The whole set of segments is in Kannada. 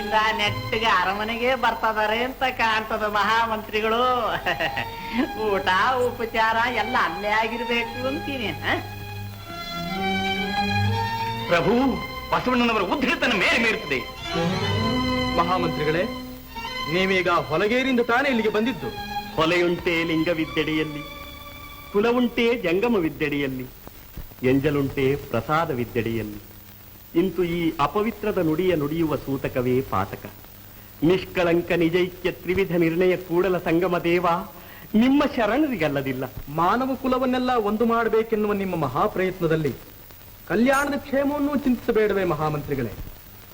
ಊರಿಂದ ನೆಟ್ಟಿಗೆ ಅರಮನೆಗೆ ಬರ್ತದಾರೆ ಅಂತ ಕಾಣ್ತದ ಮಹಾಮಂತ್ರಿಗಳು. ಊಟ ಉಪಚಾರ ಎಲ್ಲ ಅಲ್ಲೇ ಆಗಿರ್ಬೇಕು ಅಂತೀನಿ. ಪ್ರಭು, ಬಸವಣ್ಣನವರ ಉದ್ಧತನ ಮೇಲೆ ಮೀರುತ್ತದೆ. ಮಹಾಮಂತ್ರಿಗಳೇ, ನೀವೀಗ ಹೊಲಗೇರಿಂದ ತಾನೇ ಇಲ್ಲಿಗೆ ಬಂದಿದ್ದು? ಹೊಲೆಯುಂಟೆ ಲಿಂಗವಿದ್ದೆಡೆಯಲ್ಲಿ, ಕುಲವುಂಟೆ ಜಂಗಮವಿದ್ದೆಡೆಯಲ್ಲಿ, ಎಂಜಲುಂಟೆ ಪ್ರಸಾದವಿದ್ದೆಡೆಯಲ್ಲಿ. ಇಂತು ಈ ಅಪವಿತ್ರದ ನುಡಿಯ ನುಡಿಯುವ ಸೂತಕವೇ ಪಾತಕ. ನಿಷ್ಕಳಂಕ ನಿಜೈಕ್ಯ ತ್ರಿವಿಧ ನಿರ್ಣಯ ಕೂಡಲ ಸಂಗಮ ದೇವ, ನಿಮ್ಮ ಶರಣರಿಗಲ್ಲದಿಲ್ಲ. ಮಾನವ ಕುಲವನ್ನೆಲ್ಲ ಒಂದು ಮಾಡಬೇಕೆನ್ನುವ ನಿಮ್ಮ ಮಹಾಪ್ರಯತ್ನದಲ್ಲಿ ಕಲ್ಯಾಣದ ಕ್ಷೇಮವನ್ನು ಚಿಂತಿಸಬೇಡವೇ ಮಹಾಮಂತ್ರಿಗಳೇ?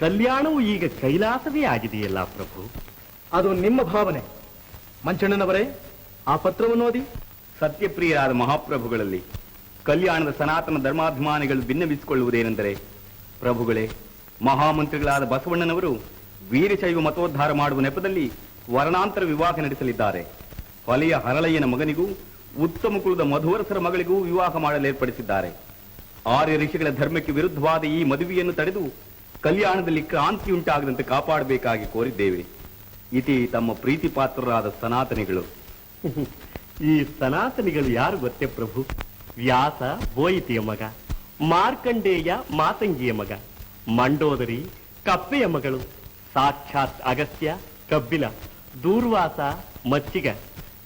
ಕಲ್ಯಾಣವು ಈಗ ಕೈಲಾಸವೇ ಆಗಿದೆಯಲ್ಲ ಪ್ರಭು. ಅದು ನಿಮ್ಮ ಭಾವನೆ. ಮಂಚಣ್ಣನವರೇ, ಆ ಪತ್ರವನ್ನು ಓದಿ. ಸತ್ಯಪ್ರಿಯರಾದ ಮಹಾಪ್ರಭುಗಳಲ್ಲಿ ಕಲ್ಯಾಣದ ಸನಾತನ ಧರ್ಮಾಭಿಮಾನಿಗಳು ಭಿನ್ನವಿಸಿಕೊಳ್ಳುವುದೇನೆಂದರೆ, ಪ್ರಭುಗಳೇ, ಮಹಾಮಂತ್ರಿಗಳಾದ ಬಸವಣ್ಣನವರು ವೀರಶೈವ ಮತೋದ್ಧಾರ ಮಾಡುವ ನೆಪದಲ್ಲಿ ವರ್ಣಾಂತರ ವಿವಾಹ ನಡೆಸಲಿದ್ದಾರೆ. ಹೊಲೆಯ ಹರಳಯ್ಯನ ಮಗನಿಗೂ ಉತ್ತಮ ಕುಲದ ಮಧುವರಸರ ಮಗಳಿಗೂ ವಿವಾಹ ಮಾಡಲು ಏರ್ಪಡಿಸಿದ್ದಾರೆ. ಆರ್ಯ ಋಷಿಗಳ ಧರ್ಮಕ್ಕೆ ವಿರುದ್ಧವಾದ ಈ ಮದುವೆಯನ್ನು ತಡೆದು ಕಲ್ಯಾಣದಲ್ಲಿ ಕ್ರಾಂತಿಯುಂಟಾಗದಂತೆ ಕಾಪಾಡಬೇಕಾಗಿ ಕೋರಿದ್ದೇವೆ. ಇತಿ ತಮ್ಮ ಪ್ರೀತಿ ಪಾತ್ರರಾದ ಸನಾತನಿಗಳು. ಈ ಸನಾತನಿಗಳು ಯಾರು ಗೊತ್ತೇ ಪ್ರಭು? ವ್ಯಾಸ ಬೋಯಿತಿಯ ಮಗ, ಮಾರ್ಕಂಡೇಯ ಮಾತಂಗಿಯ ಮಗ, ಮಂಡೋದರಿ ಕಪ್ಪೆಯ ಮಗಳು, ಸಾಕ್ಷಾತ್ ಅಗಸ್ತ್ಯ ಕಬ್ಬಿಲ, ದೂರ್ವಾಸ ಮಚ್ಚಿಗ,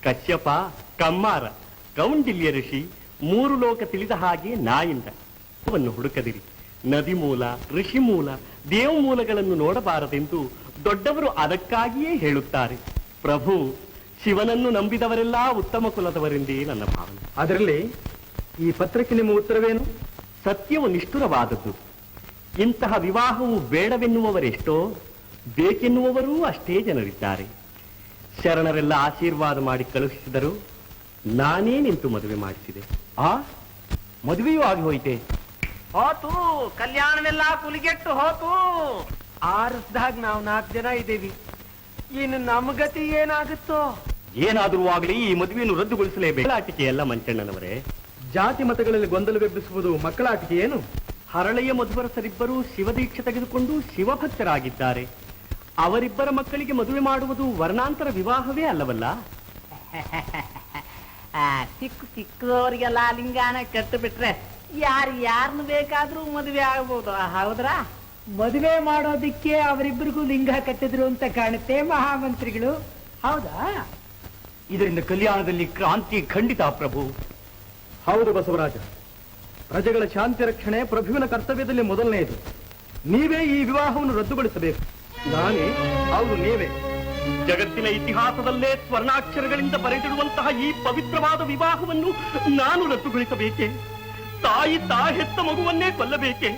ಕಶ್ಯಪ ಕಮ್ಮಾರ, ಕೌಂಡಿಲ್ಯ ಋಷಿ, ಮೂರು ಲೋಕ ತಿಳಿದ ಹಾಗೆ ನಾಯಿಂದ. ವನ್ನು ಹುಡುಕದಿರಿ. ನದಿ ಮೂಲ, ಋಷಿ ಮೂಲ, ದೇವ ಮೂಲಗಳನ್ನು ನೋಡಬಾರದೆಂದು ದೊಡ್ಡವರು ಅದಕ್ಕಾಗಿಯೇ ಹೇಳುತ್ತಾರೆ. ಪ್ರಭು, ಶಿವನನ್ನು ನಂಬಿದವರೆಲ್ಲ ಉತ್ತಮ ಕುಲದವರೆಂದೇ ನನ್ನ ಭಾವನೆ. ಅದರಲ್ಲಿ ಈ ಪತ್ರಕ್ಕೆ ನಿಮ್ಮ ಉತ್ತರವೇನು? ಸತ್ಯವು ನಿಷ್ಠುರವಾದದ್ದು. ಇಂತಹ ವಿವಾಹವು ಬೇಡವೆನ್ನುವವರೆಷ್ಟೋ, ಬೇಕೆನ್ನುವವರೂ ಅಷ್ಟೇ ಜನರಿದ್ದಾರೆ. ಶರಣರೆಲ್ಲ ಆಶೀರ್ವಾದ ಮಾಡಿ ಕಳುಹಿಸಿದರು, ನಾನೇ ನಿಂತು ಮದುವೆ ಮಾಡಿಸಿದೆ. ಆ ಮದುವೆಯೂ ಆಗಿ ಹೋಯಿತೆ? ಹೋತು, ಕಲ್ಯಾಣವೆಲ್ಲ ಕುಲಿಗೆಟ್ಟು ಹೋತು. ಆರಿಸ್ದಾಗ ನಾವು 4 ಜನ ಇದ್ದೇವಿ. ಇನ್ನು ನಮಗತಿ ಏನಾಗುತ್ತೋ? ಏನಾದರೂ ಆಗಲಿ ಈ ಮದುವೆಯನ್ನು ರದ್ದುಗೊಳಿಸಲೇಬೇಕು. ಮಕ್ಕಳಾಟಿಕೆ ಎಲ್ಲ ಮಂಚಣ್ಣನವರೇ. ಜಾತಿ ಮತಗಳಲ್ಲಿ ಗೊಂದಲವೆಬ್ಬಿಸುವುದು ಮಕ್ಕಳಾಟಿಕೆ ಏನು? ಹರಳೆಯ ಮಧುವರಸರಿಬ್ಬರು ಶಿವದೀಕ್ಷೆ ತೆಗೆದುಕೊಂಡು ಶಿವಭಕ್ತರಾಗಿದ್ದಾರೆ. ಅವರಿಬ್ಬರ ಮಕ್ಕಳಿಗೆ ಮದುವೆ ಮಾಡುವುದು ವರ್ಣಾಂತರ ವಿವಾಹವೇ ಅಲ್ಲವಲ್ಲ? ಚಿಕ್ಕ ಚಿಕ್ಕದವರಿಗೆಲ್ಲ ಲಿಂಗಾನ ಕಟ್ಟು ಬಿಟ್ರೆ ಯಾರನ್ನು ಬೇಕಾದ್ರೂ ಮದುವೆ ಆಗ್ಬೋದು. ಹೌದ್ರಾ? ಮದುವೆ ಮಾಡೋದಿಕ್ಕೆ ಅವರಿಬ್ಬರಿಗೂ ಲಿಂಗ ಕಟ್ಟಿದ್ರು ಅಂತ ಕಾಣುತ್ತೆ ಮಹಾಮಂತ್ರಿಗಳು. ಹೌದಾ? ಇದರಿಂದ ಕಲ್ಯಾಣದಲ್ಲಿ ಕ್ರಾಂತಿ ಖಂಡಿತ ಪ್ರಭು. ಹೌದು ಬಸವರಾಜ, ಪ್ರಜೆಗಳ ಶಾಂತಿ ರಕ್ಷಣೆ ಪ್ರಭುವಿನ ಕರ್ತವ್ಯದಲ್ಲಿ ಮೊದಲನೆಯದು. ನೀವೇ ಈ ವಿವಾಹವನ್ನು ರದ್ದುಗೊಳಿಸಬೇಕು. ನಾನೇ? ಹೌದು, ನೀವೇ. ಜಗತ್ತಿನ ಇತಿಹಾಸದಲ್ಲೇ ಸ್ವರ್ಣಾಕ್ಷರಗಳಿಂದ ಬರೆದಿಡುವಂತಹ ಈ ಪವಿತ್ರವಾದ ವಿವಾಹವನ್ನು ನಾನು ರದ್ದುಗೊಳಿಸಬೇಕೆ? ತಾಯಿ ಹೆತ್ತ ಮಗುವನ್ನೇ ಕೊಲ್ಲಬೇಕೆ?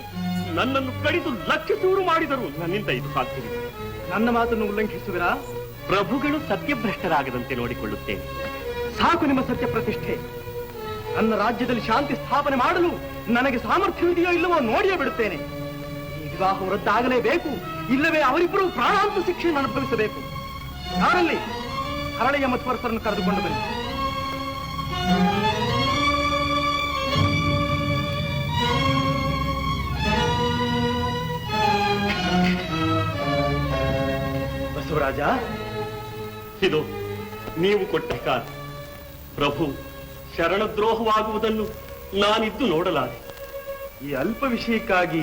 ನನ್ನನ್ನು ಕಡಿದು ಲಕ್ಷ ಚೂರು ಮಾಡಿದರು ನನ್ನಿಂದ ಇದು ಸಾಧ್ಯವಿಲ್ಲ. ನನ್ನ ಮಾತನ್ನು ಉಲ್ಲಂಘಿಸುವಿರಾ? ಪ್ರಭುಗಳು ಸತ್ಯಭ್ರಷ್ಟರಾಗದಂತೆ ನೋಡಿಕೊಳ್ಳುತ್ತೇನೆ. ಸಾಕು ನಿಮ್ಮ ಸತ್ಯ ಪ್ರತಿಷ್ಠೆ. ನನ್ನ ರಾಜ್ಯದಲ್ಲಿ ಶಾಂತಿ ಸ್ಥಾಪನೆ ಮಾಡಲು ನನಗೆ ಸಾಮರ್ಥ್ಯವಿದೆಯೋ ಇಲ್ಲವೋ ನೋಡಿಯೇ ಬಿಡುತ್ತೇನೆ. ಈ ವಿವಾಹ ರದ್ದಾಗಲೇಬೇಕು, ಇಲ್ಲವೇ ಅವರಿಬ್ಬರು ಪ್ರಾಣಾಂತ ಶಿಕ್ಷೆಯನ್ನು ಅನುಭವಿಸಬೇಕು. ಯಾರಲ್ಲಿ? ಹರಳೆಯ ಮಧ್ವರ್ಸರನ್ನು ಕರೆದುಕೊಂಡು ಬನ್ನಿ. ಬಸವರಾಜ, ಇದು ನೀವು ಕೊಟ್ಟ ಕಾಲ. ಪ್ರಭು, ಶರಣದ್ರೋಹವಾಗುವುದನ್ನು ನಾನಿದ್ದು ನೋಡಲಾರೆ. ಈ ಅಲ್ಪ ವಿಷಯಕ್ಕಾಗಿ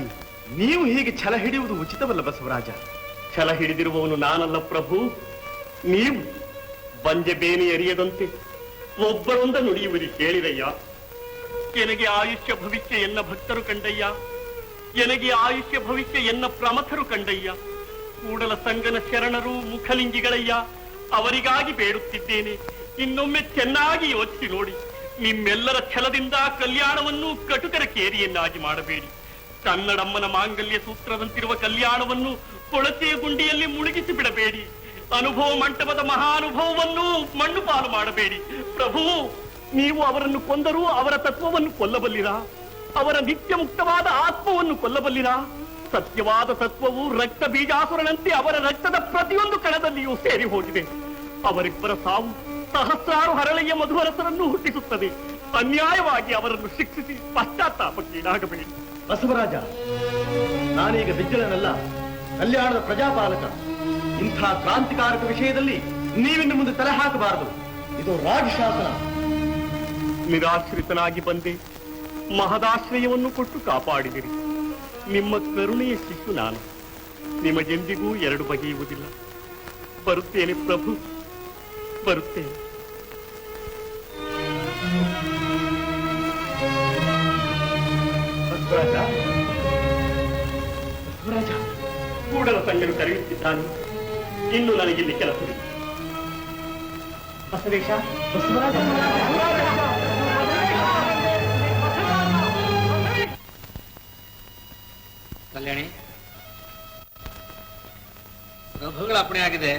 ನೀವು ಹೀಗೆ ಛಲ ಹಿಡಿಯುವುದು ಉಚಿತವಲ್ಲ ಬಸವರಾಜ. ಛಲ ಹಿಡಿದಿರುವವನು ನಾನಲ್ಲ ಪ್ರಭು, ನೀವು. ಬಂಜೆ ಬೇನೆ ಎರಿಯದಂತೆ ಒಬ್ಬರೊಂದ ನುಡಿಯುವಿರಿ ಕೇಳಿರಯ್ಯ. ಎನಗೆ ಆಯುಷ್ಯ ಭವಿಷ್ಯ ಎನ್ನ ಭಕ್ತರು ಕಂಡಯ್ಯ, ಎನಗೆ ಆಯುಷ್ಯ ಭವಿಷ್ಯ ಎನ್ನ ಪ್ರಮಥರು ಕಂಡಯ್ಯ. ಕೂಡಲ ಸಂಗನ ಶರಣರು ಮುಖಲಿಂಗಿಗಳಯ್ಯ, ಅವರಿಗಾಗಿ ಬೇಡುತ್ತಿದ್ದೇನೆ. ಇನ್ನೊಮ್ಮೆ ಚೆನ್ನಾಗಿ ಯೋಚಿಸಿ ನೋಡಿ. ನಿಮ್ಮೆಲ್ಲರ ಛಲದಿಂದ ಕಲ್ಯಾಣವನ್ನು ಕಟುಕರ ಕೇರಿಯನ್ನಾಗಿ ಮಾಡಬೇಡಿ. ಕನ್ನಡಮ್ಮನ ಮಾಂಗಲ್ಯ ಸೂತ್ರದಂತಿರುವ ಕಲ್ಯಾಣವನ್ನು ಕೊಳಚೆಯ ಗುಂಡಿಯಲ್ಲಿ ಮುಳುಗಿಸಿ ಬಿಡಬೇಡಿ. ಅನುಭವ ಮಂಟಪದ ಮಹಾನುಭವವನ್ನು ಮಣ್ಣು ಪಾಲು ಮಾಡಬೇಡಿ. ಪ್ರಭು, ನೀವು ಅವರನ್ನು ಕೊಂದರೂ ಅವರ ತತ್ವವನ್ನು ಕೊಲ್ಲಬಲ್ಲಿರಾ? ಅವರ ನಿತ್ಯ ಮುಕ್ತವಾದ ಆತ್ಮವನ್ನು ಕೊಲ್ಲಬಲ್ಲಿರಾ? ಸತ್ಯವಾದ ತತ್ವವು ರಕ್ತ ಬೀಜಾಸುರನಂತೆ ಅವರ ರಕ್ತದ ಪ್ರತಿಯೊಂದು ಕಣದಲ್ಲಿಯೂ ಸೇರಿ ಹೋಗಿದೆ. ಅವರಿಬ್ಬರ ಸಾವು ಸಹಸ್ರಾರು ಹರಳೆಯ ಮಧುವರಸರನ್ನು ಹುಟ್ಟಿಸುತ್ತದೆ. ಅನ್ಯಾಯವಾಗಿ ಅವರನ್ನು ಶಿಕ್ಷಿಸಿ ಪಶ್ಚಾತ್ತಾಪಕ್ಕೀಡಾಗಬೇಡಿ. ಬಸವರಾಜ, ನಾನೀಗ ಬಿಜ್ಜಳನಲ್ಲ, ಕಲ್ಯಾಣದ ಪ್ರಜಾಪಾಲಕ. ಇಂಥ ಕ್ರಾಂತಿಕಾರಕ ವಿಷಯದಲ್ಲಿ ನೀವಿನ್ನು ಮುಂದೆ ತಲೆ ಹಾಕಬಾರದು. ಇದು ರಾಜಶಾಸನ. ನಿರಾಶ್ರಿತನಾಗಿ ಬಂದೆ, ಮಹದಾಶ್ರಯವನ್ನು ಕೊಟ್ಟು ಕಾಪಾಡಿದಿರಿ. ನಿಮ್ಮ ಕರುಣೆಯ ಶಿಶು ನಾನು. ನಿಮಗೆಂದಿಗೂ ಎರಡು ಬಗೆಯುವುದಿಲ್ಲ. ಬರುತ್ತೇನೆ ಪ್ರಭು, ಬರುತ್ತೇನೆ. ಬಸವರಾಜ, ಕೂಡಲ ಸಂಗನು ಕರೆಯುತ್ತಿದ್ದಾನೆ. ಇನ್ನು ನನಗಿಲ್ಲಿ ಕೆಲಸವಿದೆ. ಬಸವೇಶ, ಬಸವರಾಜ. ಕಲ್ಯಾಣಿ, ಪ್ರಭುಗಳ ಅಪ್ಪಣೆ ಆಗಿದೆ,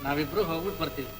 ನಾವಿಬ್ರು ಹೋಗ್ಬಿಟ್ಟು ಬರ್ತೀವಿ.